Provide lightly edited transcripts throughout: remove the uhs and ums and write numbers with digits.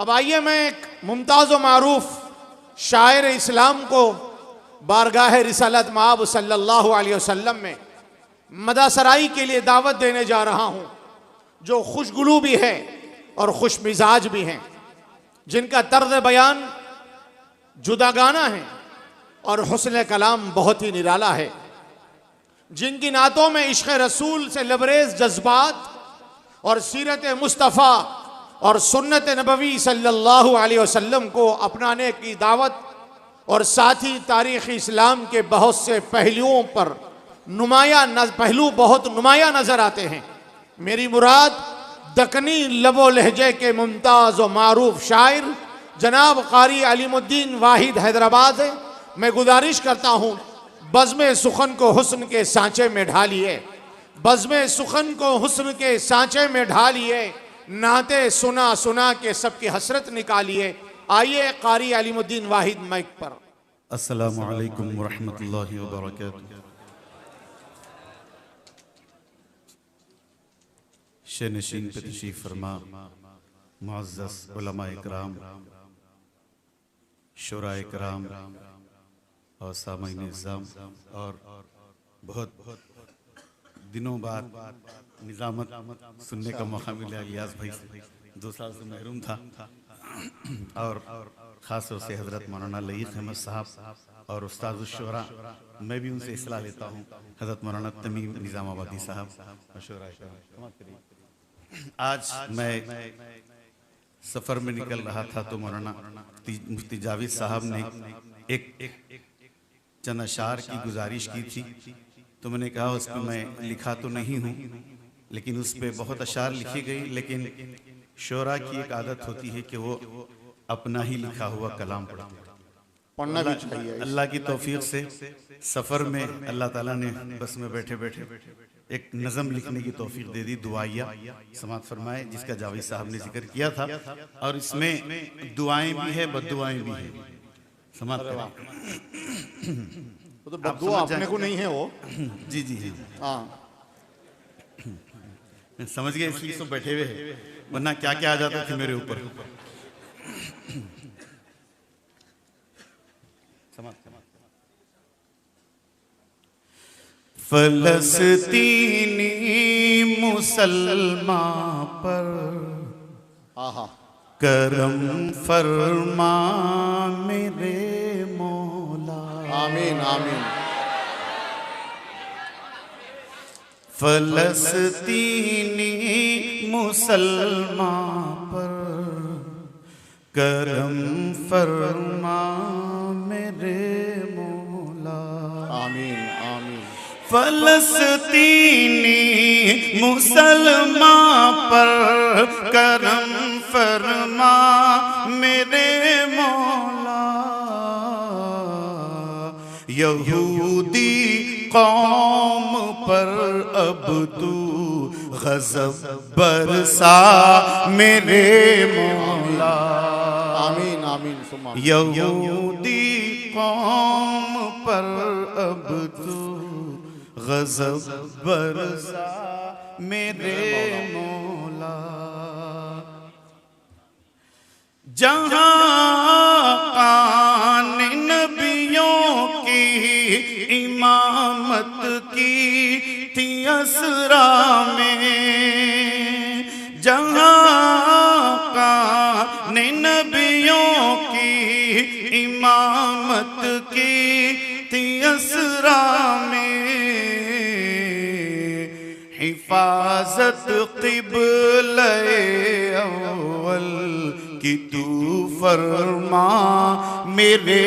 अब आइए मैं एक मुमताज़ व मारूफ शायर इस्लाम को बारगाह रिसालत माब सल्लल्लाहु अलैहि वसल्लम में मदासराई के लिए दावत देने जा रहा हूँ, जो खुशगुलू भी है और खुश मिजाज भी हैं, जिनका तर्ज बयान जुदागाना है और हुस्न कलाम बहुत ही निराला है, जिनकी नातों में इश्क़ रसूल से लबरेज जज्बात और सीरत मुस्तफ़ा और सुन्नत नबवी सल्लल्लाहु अलैहि वसल्लम को अपनाने की दावत और साथ ही तारीख़ इस्लाम के बहुत से पहलुओं पर पहलू बहुत नुमाया नज़र आते हैं। मेरी मुराद दक्कनी लबो लहजे के मुमताज़ व मारूफ शायर जनाब कारी अलीमुद्दीन वाहिद हैदराबाद है। मैं गुजारिश करता हूँ, बज़्म सुखन को हुस्न के सांचे में ढालिए, बज़्म सुखन को हुस्न के सांचे में ढालिए, नाते सुना सुना के सबकी हसरत निकालिए। आइए कारी अलीमुद्दीन वाहिद माइक पर। अस्सलामु अलैकुम व रहमतुल्लाहि व बरकातुहू। शेनशीन पे तशरीफ फरमा मुअज़्ज़ज़ उलमाए किराम, शुराए किराम और सामाईन इज़्ज़ाम, और बहुत दिनों बाद निज़ामत सुनने का मौका मिला इलियास भाई से। 2 साल से महरूम था और ख़ास तौर से हज़रत मौलाना लईक़ अहमद साहब और उस्ताद शुरा, मैं भी उनसे इस्लाह लेता हूँ, हज़रत मौलाना तमीम निज़ामाबादी साहब। आज मैं सफ़र में निकल रहा था तो मौलाना मुफ्ती जावेद साहब ने एक चंद अशार की गुजारिश की थी, तो मैंने कहा उस पर मैं लिखा तो नहीं हूँ, लेकिन उस पर बहुत अशार लिखी गई, लेकिन शोरा की एक आदत होती है कि वो अपना ही लिखा हुआ कलाम पढ़ना भी चाहिए। अल्लाह की तौफीक से सफ़र में अल्लाह ताला ने बस में बैठे बैठे एक नज़म लिखने की तौफीक दे दी, दुआया समात फरमाए, जिसका जावेद साहब ने जिक्र किया था, और इसमें दुआएं भी है बद्दुआएं भी है। समात तो बद्दुआ अपने को नहीं है वो। जी जी जी हाँ, समझ गए, इसलिए सब बैठे हुए हैं, वरना क्या क्या आ जाता था मेरे ऊपर। फलस्तीनी मुसलमान पर आहा, करम फरमा मेरे मौला। आमीन आमीन। फलस्तीनी मुसलमान पर करम फरमा मेरे मौला। आमीन आमीन। फलस्तीनी मुसलमान पर करम फरमा मेरे मौला। यहूदी कौम पर अब तू गज़ब बरसा मेरे मौला। आमीन आमीन। यहूदी कौम पर अब तू गज़ब बरसा मेरे मौला। जहाँ कान नबियों की इमामत की थी असरा में, जहाँ कान नबियों की इमामत की थी असरा में, हिफाजत क़िबले अव्वल कि तू फरमा मेरे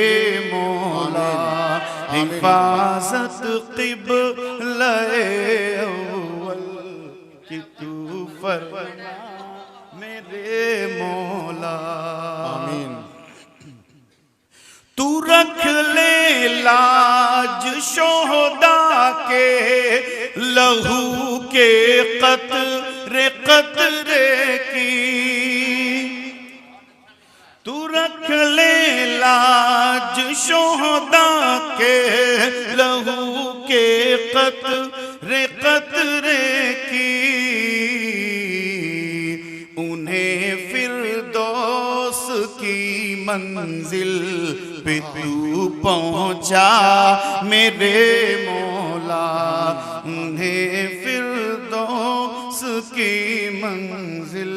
मौला। हिफाजत क़िबले अव्वल कि तू फरमा मेरे मौला। आमीन। तू रख ले लाज शोहदा के लहू के कतरे कतरे की, तू रख ले लाज शोहदा के लहू के कतरे कतरे की, उन्हें फिर की मंजिल पे तू पहुंचा मेरे मौला, उन्हें फिरदौस की मंजिल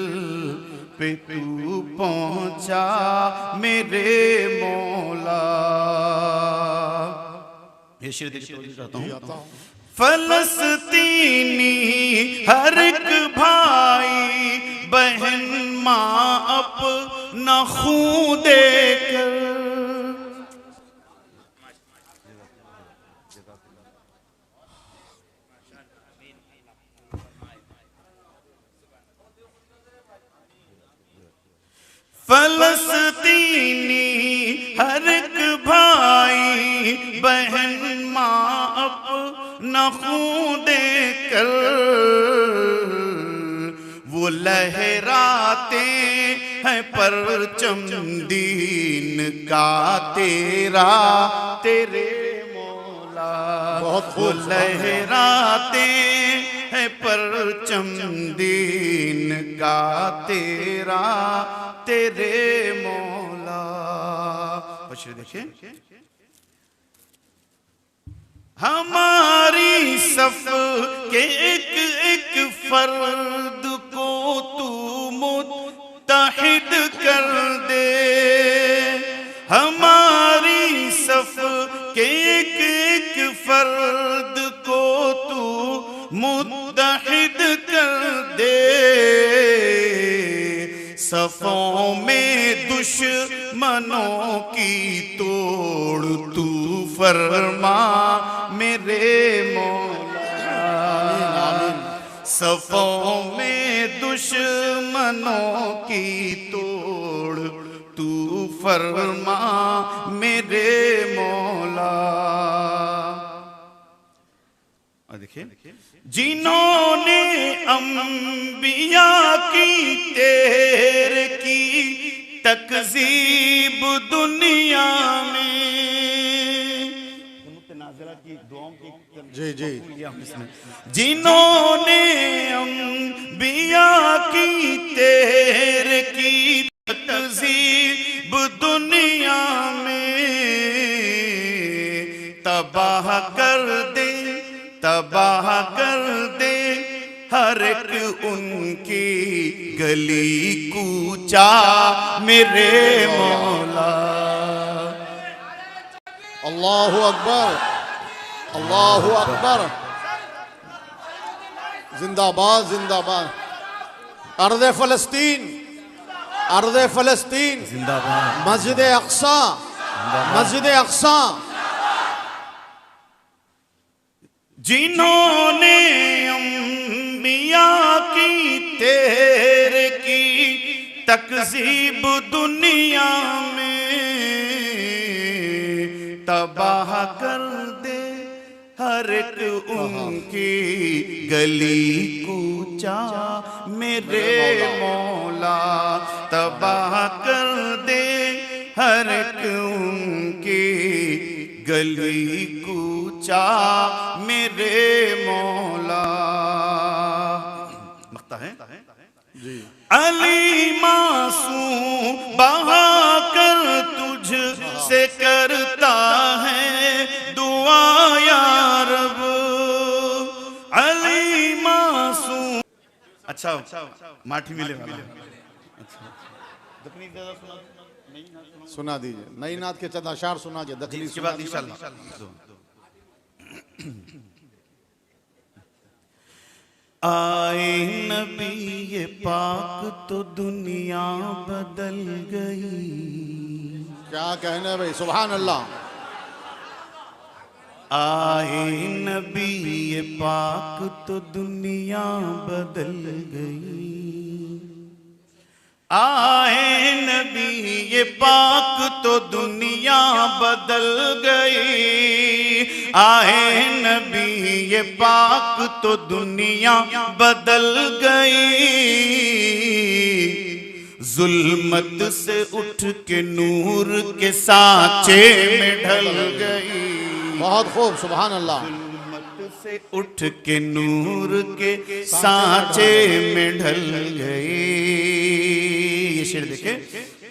पे तू पहुंचा मेरे मौला। ये शेर देखना चाहता हूँ। फलस्तीनी हर एक भाई बहन माँ अपना खून देकर, फलस्तीनी हर एक भाई बहन माँ अपना खून देकर वो लहराते हैं परचम दीन का तेरा तेरे मौला। वो लहराते हैं परचम दीन का तेरा तेरे मौला। बशर देखिए, हमारी सफ के एक एक फर्द को तू मुत्तहिद कर दे, हमारी सफ के एक एक फर्द को तू मुत्तहिद कर दे। सफों में दुश्मनों की तोड़ तू फरमा मेरे मौला। सफों में दुश्मनों की तोड़ तू फरमा मेरे मौला। देखिए, जिन्होंने अंबिया की तेरे की तकजीब दुनिया में, जी जी, जिन्होंने अंबिया की तेरे की तकजीब दुनिया में तबाह कर दे, तबाह कर दे हर एक उनकी गली कूचा मेरे मौला। अल्लाहु अकबर, अल्लाहु अकबर, जिंदाबाद जिंदाबाद। अर्ज़ फ़लस्तीन, अर्ज़ फ़लस्तीन जिंदाबाद। मस्जिद अक़सा, मस्जिद अक़सा। जिन्होंने अंबिया की तेरे की तकजीब दुनिया में तबाह कर दे हर एक उनकी गली कूचा मेरे मौला। तबाह कर दे हर एक उनकी गली कूचा मेरे मौला। मख्ता है जी। अली मासूम बहा कर तुझ से करता है दुआ या रब। अली मासूम, अच्छा माठी मिले वाला, सुना दीजिए नई नाथ के चंद अशार सुना दीजिए, दखली के बाद इंशाल्लाह। आए नबी ये पाक तो दुनिया बदल गई। क्या कहने भाई, सुभान अल्लाह। आए नबी ये पाक तो दुनिया बदल गई। आए नबी ये पाक तो दुनिया बदल गई। आए नबी ये पाक तो दुनिया बदल गई। जुल्मत से उठ के नूर के सांचे में ढल गई। बहुत खूब, सुभान अल्लाह। जुल्मत से उठ के नूर के सांचे में ढल गई। ये शेर देखे,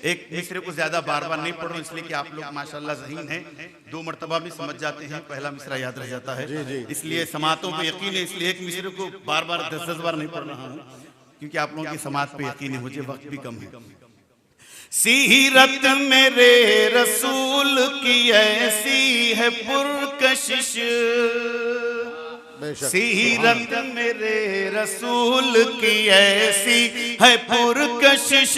एक मिसरे को ज्यादा बार बार नहीं पढ़ रहा हूं, इसलिए कि आप लोग माशाल्लाह ज़हीन हैं, 2 मरतबा में समझ जाते हैं, पहला मिसरा याद रह जाता है। इसलिए समातों पे यकीन है, इसलिए एक मिसरे को बार बार 10-10 बार नहीं पढ़ रहा हूँ, क्योंकि आप लोगों की समात पे यकीन है, मुझे वक्त भी कम है। सीरत मेरे रसूल की ऐसी है पुरकशिश, सीरत मेरे रसूल की ऐसी है पुरकशिश,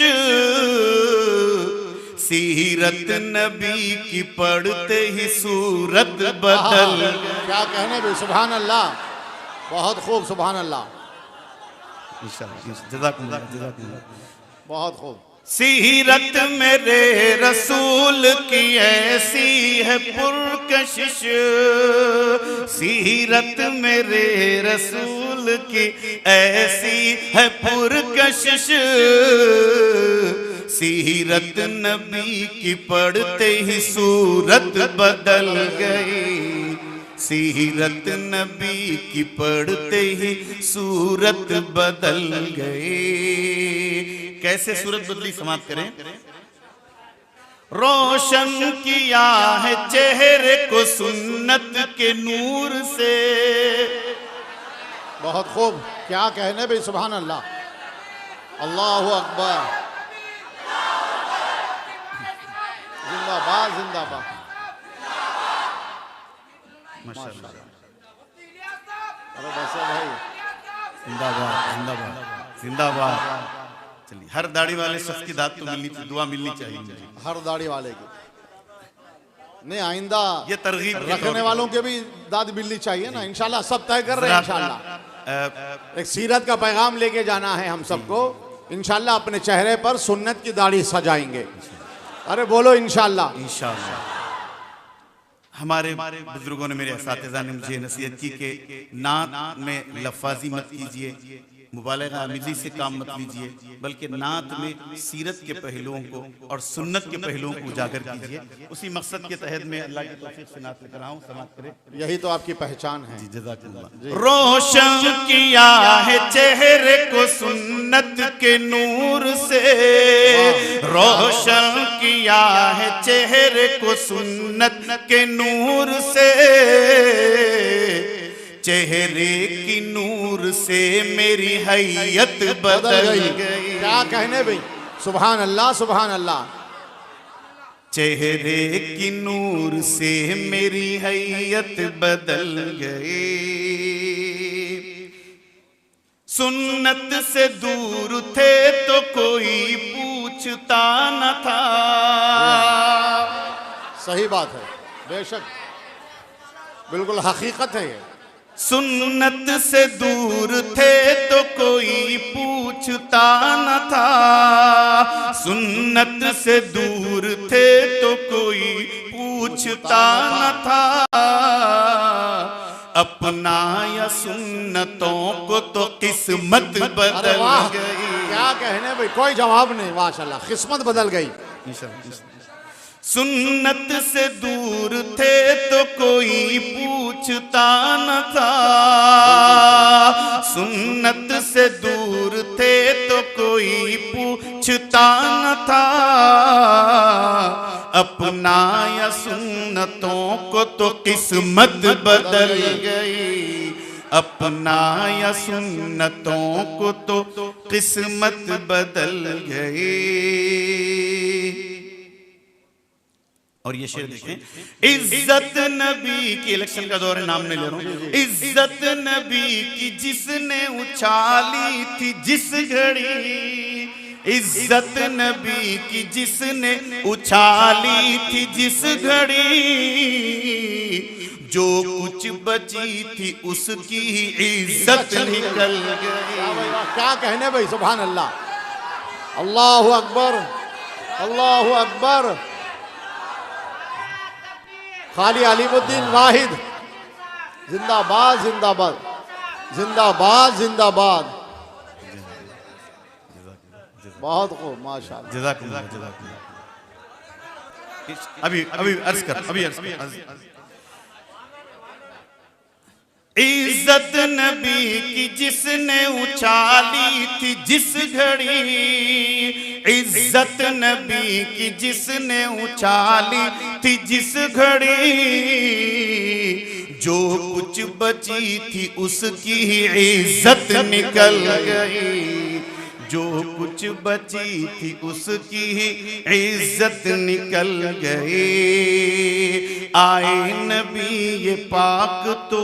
सीरत नबी की पढ़ते ही सूरत बदल। क्या कहने भी, सुभान अल्लाह, बहुत खूब, सुभान अल्लाह, बहुत खूब। सीरत मेरे रसूल की ऐसी है पुरकशिश, सीरत मेरे रसूल की ऐसी है पुरकशिश, सीरत नबी की पढ़ते ही सूरत बदल गई, सीरत नबी की पढ़ते ही सूरत बदल गई। कैसे सूरत बदली, समाप्त करें। रोशन किया है चेहरे को सुन्नत के नूर से, बहुत खूब, क्या कहने भी, सुभान अल्लाह, अल्लाहु अकबर, जिंदाबाद जिंदाबाद, माशाअल्लाह, अरे बस भाई, जिंदाबाद जिंदाबाद जिंदाबाद। चलिए, हर दाढ़ी वाले शख्स की दाद तो मिलनी चाहिए, दुआ मिलनी चाहिए मुझे, हर दाढ़ी वाले की नहीं, आइंदा ये तरगीब रखने वालों के भी दाद मिलनी चाहिए ना, इंशाल्लाह सब तय कर रहे हैं। इंशाल्लाह एक सीरत का पैगाम लेके जाना है हम सबको, इंशाल्लाह अपने चेहरे पर सुन्नत की दाढ़ी सजाएंगे। अरे बोलो इंशाल्लाह। इंशाल्लाह। हमारे बुजुर्गों ने, मेरे असातिज़ा ने मुझे नसीहत की कि नात में लफाजी मत कीजिए, मुबालगा आमिज़ी से काम मत लीजिए, बल्कि नात में सीरत के पहलुओं को और सुन्नत के पहलुओं को उजागर कीजिए। उसी मकसद के तहत में अल्लाह की तौफीक से नात लेकर आऊं, समाप्त करें। यही तो आपकी पहचान है। जज़ाकल्लाह। रोशन किया है चेहरे को सुन्नत के नूर से, रोशन किया है चेहरे को सुन्नत के नूर से, चेहरे की नूर से मेरी हैयत बदल गई। क्या कहने भाई, सुभान अल्लाह, सुभान अल्लाह। चेहरे की नूर से मेरी हैयत बदल गई, सुन्नत से दूर थे तो कोई पूछता न था। सही बात है, बेशक, बिल्कुल हकीकत है ये। सुन्नत से दूर थे तो कोई पूछता न था, सुन्नत से दूर थे तो कोई पूछता न था, अपनाया सुन्नतों को तो किस्मत बदल गई। क्या कहने भाई, कोई जवाब नहीं, माशाल्लाह, किस्मत बदल गई। सुन्नत से दूर थे तो कोई पूछता न था, सुन्नत से दूर थे तो कोई पूछता न था, अपनाया सुन्नतों को तो किस्मत बदल गई, अपनाया सुन्नतों को तो किस्मत बदल गई। और ये शेर देखें, इज्जत नबी की, इलेक्शन का दौर है, नाम नहीं ले रहा हूं, इज्जत नबी की जिसने उछाली थी जिस घड़ी, इज्जत नबी की जिसने उछाली थी जिस घड़ी, जो कुछ बची थी उसकी इज्जत निकल गई। क्या कहने भाई, सुभान अल्लाह, अल्लाहु अकबर, अल्लाहु अकबर। खाली अलीमुद्दीन वाहिद जिंदाबाद, जिंदाबाद, जिंदाबाद, जिंदाबाद। बहुत खूब, माशाअल्लाह, जज़ाकल्लाह, जज़ाकल्लाह। अभी अभी अर्ज कर, अभी अर्ज कर। इज्जत नबी की जिसने उछाली थी जिस घड़ी, इज्जत नबी की जिसने उछाली थी जिस घड़ी, जो कुछ बची थी उसकी इज्जत निकल गई, जो कुछ बची थी उसकी इज्जत निकल गई। आए नबी ये पाक तो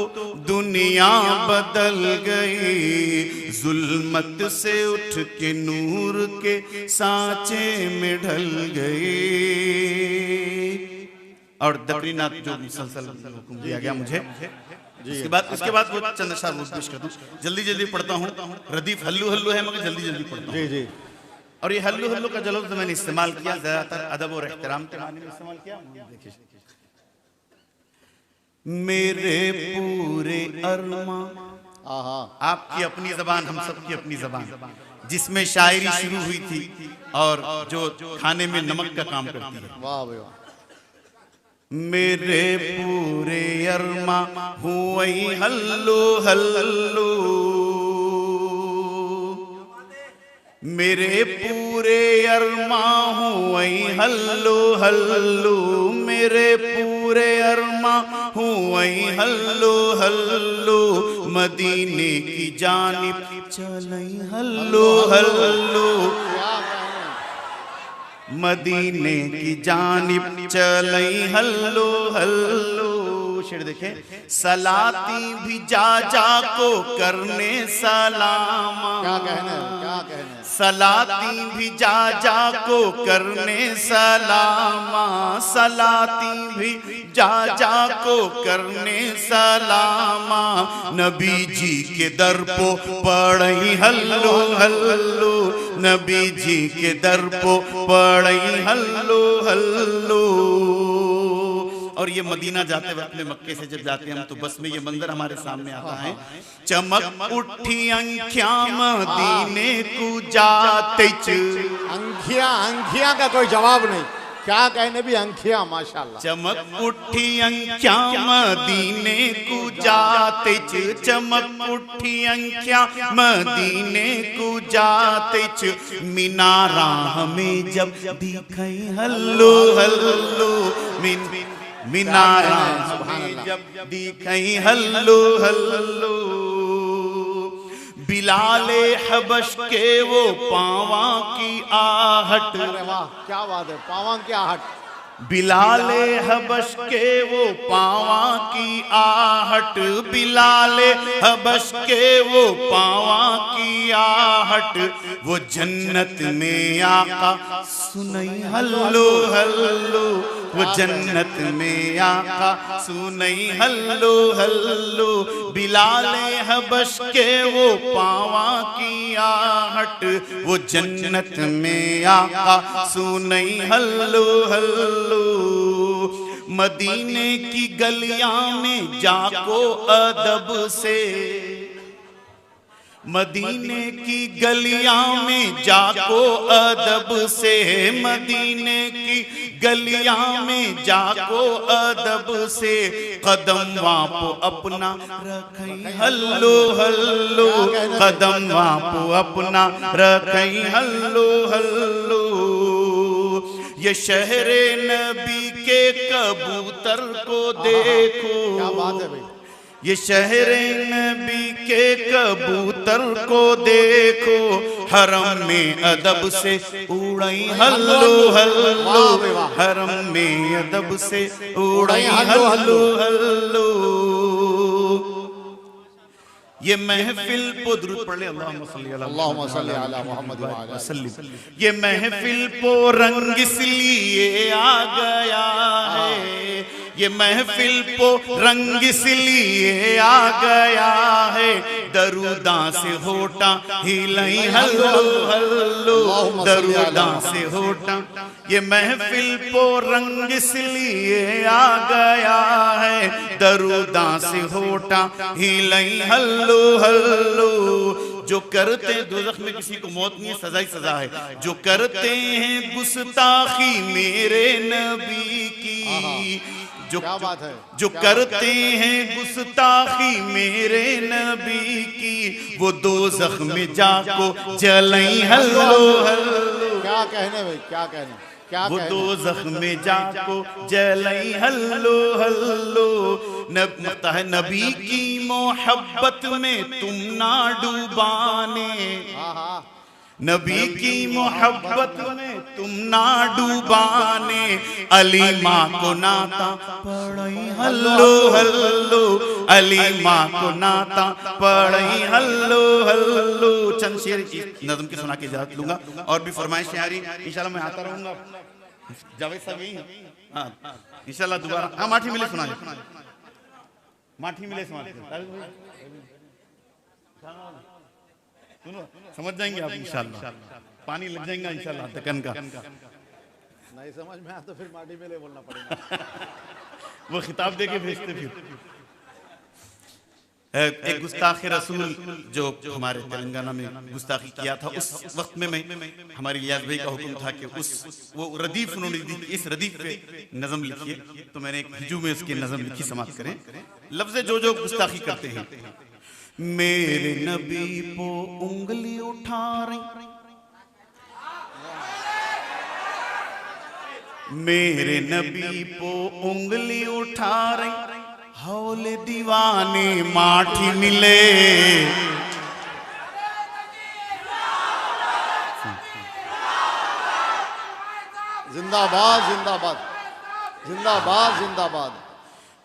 दुनिया बदल गई, जुल्मत से उठ के नूर के सांचे में ढल गई। और दकरीनाथ जो मुसलसल हुक्म दिया गया मुझे, उसके बाद वो चंद अशआर पेश करता हूँ। जल्दी जल्दी पढ़ता हूँ, रदीफ हल्लू हल्लू है मगर जल्दी जल्दी पढ़ता हूँ। जी। और ये हल्लू हल्लू का जो लफ्ज़ मैंने इस्तेमाल किया ज्यादातर अदब और एहतराम के मायने में इस्तेमाल किया। देखिए, मेरे पूरे अरमा, आपकी अपनी जबान, हम सब की अपनी जबान, जिसमें शायरी शुरू हुई थी और जो खाने में नमक का काम करती है। वाह वाह। मेरे पूरे अरमा हुई हल्लो हल्लो, मेरे पूरे अरमा हुई हल्लो हल्लो, मेरे पूरे अरमा हुई हल्लो हल्लो, मदीने की जानिब चलई हल्लो हल्लो, मदीने की जानिब चलई हल्लो हल्लो। शेर देखें, सलाती भी जा जा को करने सलामा, क्या कहना, क्या कहना, सलाती भी जा जा को करने सलामा, सलाती भी जा जा को करने सलामा, नबी जी के दर पो पढ़ई हल्लो हल्लो, नबी जी के दर पो पढ़ई हल्लो हल्लो। और ये मदीना जाते वक्त में मक्के से जब जाते हैं हम तो बस में ये मंजर हमारे सामने आता है। चमक उठी अंखिया मदीने को जाते, अंखिया, अंखिया का कोई जवाब नहीं, क्या कहने भी अंखिया, माशाल्लाह। चमक उठी अंखिया मदीने को जाते, चमक उठी अंखिया मदीने को जाते, मीनारा हमें जब दिखाई हल्लो हल्लो, मीनारा हमें जब दिखाई हल्लो हल्लो, बिलाले हबश के वो पावा की आहट, वाह क्या बात है, पावा की आहट, बिलाले हबश के वो पावा की आहट, बिलाले हबश के वो पावा की आहट, वो जन्नत में आका सुनई हल्लो हल्लो, वो जन्नत में आका सुनई हल्लो हल्लो, बिलाले हबश के वो पावा की आहट, वो जन्नत में आका सुनई हल्लो हल्लो। मदीने की गलियां में जाको अदब से, मदीने की गलियां में जाको अदब से, मदीने की गलियां में जाको अदब से, कदम वापो अपना रखई हल्लो हल्लो, कदम वापो अपना रखई हल्लो हल्लो। ये शहरे नबी के कबूतर को देखो, क्या बात है भाई, ये शहरे नबी के कबूतर को देखो, हरम में अदब से उड़ई हल्लो हल्लो, हरम में अदब से उड़ई हल्लो हल्लो। ये महफिल पो दुरूद पढ़ ले, अल्लाहुम्मा सल्ली अला मुहम्मद व अला वसल्लम। ये महफिल पो रंग इसलिए आ गया है, ये महफिल पो रंग इसलिए आ गया है, दरूदा से होटा हिलई हल्लो हल्लो, दरूदा से होटा, ये महफिल पो रंग इसलिए आ गया है, दरूदा से होटा हिलई हल्लो हल्लो। जो करते हैं, दोज़ख में किसी को मौत नहीं है, सजा ही सजा है, जो करते हैं गुस्ताखी मेरे नबी की, जो क्या बात है, जो करते हैं गुस्ताखी मेरे नबी की, वो दोज़ख में जाको जलई हल्लो हल्लो, क्या कहने भाई, क्या कहने, क्या वो कहने। दोज़ख में जाको जलई हल्लो हल्लो, लगता है नबी की मोहब्बत में तुम ना डूबाने, हाँ हाँ, नबी की मोहब्बत में तुम ना डूबाने, अली माँ को नाता पढ़ई हल्लो हल्लो, अली माँ को नाता पढ़ई हल्लो हल्लो। चंद शेर इस नज़म की सुना के इजाजत लूंगा, और भी फरमाइशें आ रही इंशाल्लाह मैं आता रहूंगा। जावेद साहब यही हैं? हाँ इंशाल्लाह दोबारा। हाँ माठी मिले सुना दे, माठी मिले सुना दे, सुनो समझ जाएंगे आप इंशाल्लाह, पानी लग जाएगा इंशाल्लाह तकन का। नहीं समझ में आया तो फिर माटी में ले बोलना पड़ेगा। वो खिताब दे के भेजते फिर। एक गुस्ताख रसूल जो हमारे तेलंगाना में गुस्ताखी किया था, उस वक्त में मैं हमारे इलियास भाई का हुक्म था कि उस वो रदीफ उन्होंने दी, इस रदीफ पे नज़म लिखिए, तो मैंने एक हिजू में उसकी नज़म लिखी, समाप्त करें। लफ्ज़ जो गुस्ताखी करते हैं, मेरे नबी को उंगली उठा रही, मेरे नबी को उंगली उठा रही, हौले दीवाने माठी मिले, जिंदाबाद जिंदाबाद जिंदाबाद जिंदाबाद।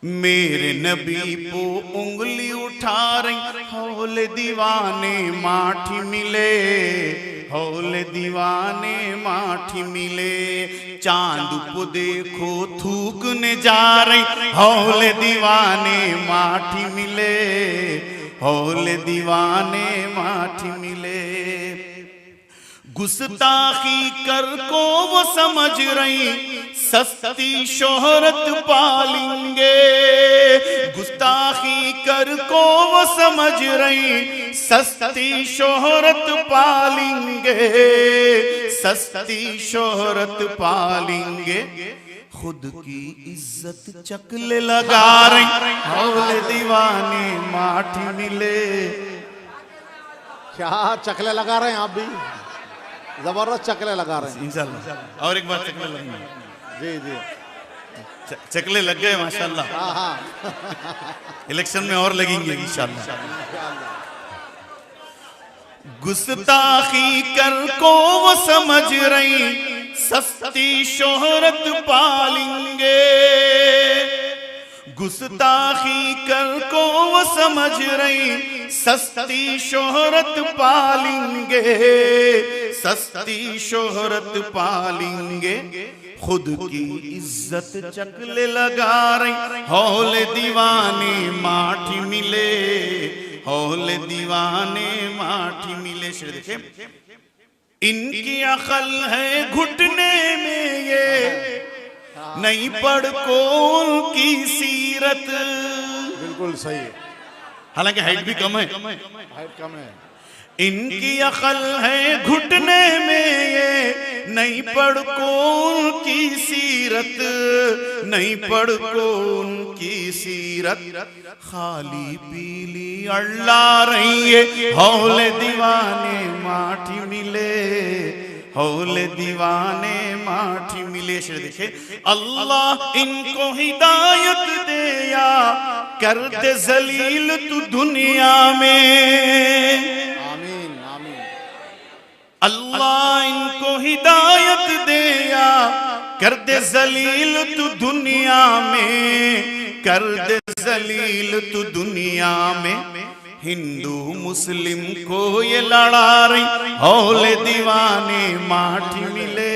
मेरे नबी को उंगली उठा रही, हौले दीवाने माठी मिले, हौले दीवाने माठी मिले, चांद को देखो थूकने जा रही, हौले दीवाने माठी मिले, हौले दीवाने माठी मिले। गुस्ताखी कर को वो समझ रही, सस्ती शोहरत पालेंगे, गुस्ताखी कर को वो समझ रही, सस्ती शोहरत पालेंगे, सस्ती शोहरत पालेंगे, खुद की इज्जत चकले लगा रही, हौले दीवाने माठी मिले। क्या चकले लगा रहे हैं आप भी, जबरदस्त चकले लगा रहे हैं इंशाल्लाह। और एक बार चकले लगेंगे जी जी, चकले लग गए माशाल्लाह, हाँ हाँ इलेक्शन में और लगेंगे इंशाल्लाह। गुस्ताखी कर को वो समझ रही, सस्ती शोहरत पालेंगे, गुस्ताखी कर को वो समझ रही, सस्ती शोहरत पालेंगे, सस्ती शोहरत पालेंगे, खुद की इज्जत चकले लगा रही, हौले दीवाने माठी मिले, हौले दीवाने माठी मिले। शेर देखिए, इनकी अकल है घुटने में ये, नहीं पढ़ को उनकी सीरत, बिल्कुल सही है, हालांकि हाइट भी कम है, हाइट कम है। इनकी अकल है घुटने में ये, नहीं पढ़ को उनकी सीरत, नहीं पढ़ को उनकी सीरत, खाली पीली अल्ला रही है, हौले दीवाने माठी मिले, हौले दीवाने माठी मिले। शेर देखे, अल्लाह इनको हिदायत दे या कर दे जलील तू दुनिया में, अल्लाह इनको हिदायत दे या कर दे जलील तू दुनिया में, कर दे जलील तू दुनिया में, हिंदू मुस्लिम को ये लड़ा रही, हौले दीवाने माठी मिले,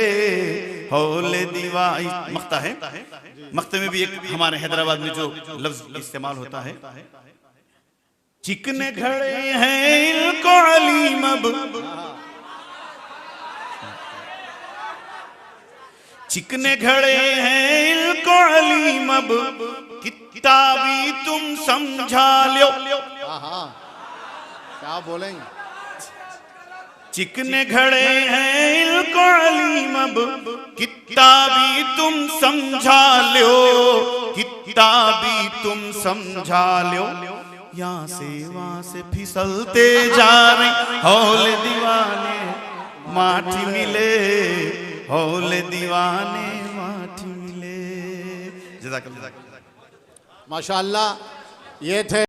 हौले दीवाने। मख्ता है, मख्ते में भी एक हमारे हैदराबाद में जो लफ्ज इस्तेमाल होता है, चिकने घड़े हैं इनको अलीम, अब चिकने घड़े हैं इनको अलीम, अब किताबी तुम समझा लो, क्या बोलेंगे, चिकने घड़े हैं इनको अलीम, अब किताबी तुम समझा लो, किताबी तुम समझा लो, यहाँ से वहाँ से फिसलते जा रहे, हौले दीवाने माठी मिले हौले दीवाने माठी मिले। जज़ाकल्लाह। माशाअल्लाह, ये थे